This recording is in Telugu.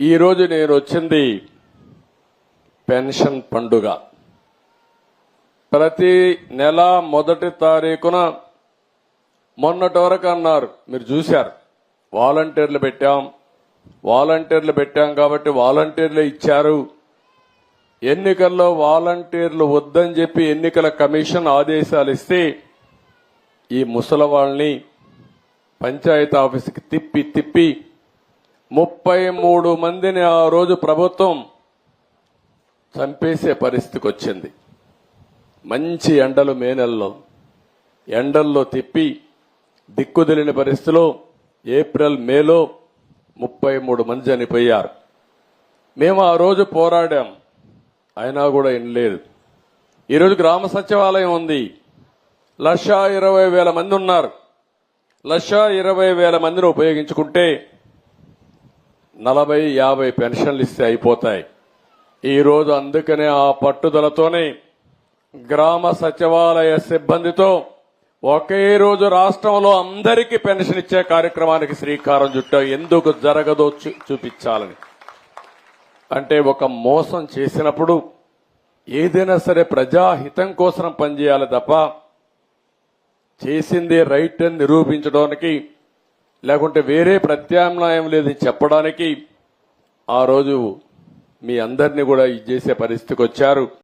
ఈరోజు నేను వచ్చింది పెన్షన్ పండుగ. ప్రతి నెల మొదటి తారీఖున మొన్నటి వరకు అన్నారు, మీరు చూశారు, వాలంటీర్లు పెట్టాం కాబట్టి వాలంటీర్లు ఇచ్చారు. ఎన్నికల్లో వాలంటీర్లు వద్దని చెప్పి ఎన్నికల కమిషన్ ఆదేశాలు ఇస్తే ఈ ముసలవాళ్ళని పంచాయతీ ఆఫీసుకి తిప్పి 33 మందిని ఆ రోజు ప్రభుత్వం చంపేసే పరిస్థితికి వచ్చింది. మంచి ఎండలు మే నెలలో ఎండల్లో తిప్పి దిక్కుదెలిని పరిస్థితిలో ఏప్రిల్ మేలో 33 మంది చనిపోయారు. మేము ఆ రోజు పోరాడాం, అయినా కూడా వినలేదు. ఈరోజు గ్రామ సచివాలయం ఉంది, 1,20,000 మంది ఉన్నారు. 1,20,000 మందిని ఉపయోగించుకుంటే 40-50 పెన్షన్లు ఇస్తే అయిపోతాయి. ఈరోజు అందుకనే ఆ పట్టుదలతోనే గ్రామ సచివాలయ సిబ్బందితో ఒకే రోజు రాష్ట్రంలో అందరికీ పెన్షన్ ఇచ్చే కార్యక్రమానికి శ్రీకారం చుట్టాం. ఎందుకు జరగదో చూపించాలని. అంటే ఒక మోసం చేసినప్పుడు ఏదైనా సరే ప్రజాహితం కోసం పనిచేయాలి తప్ప చేసింది రైట్ అని నిరూపించడానికి లేకుంటే వేరే ప్రత్యామ్నాయం లేదని చెప్పడానికి ఆ రోజు మీ అందరినీ కూడా ఇది చేసే పరిస్థితికి వచ్చారు.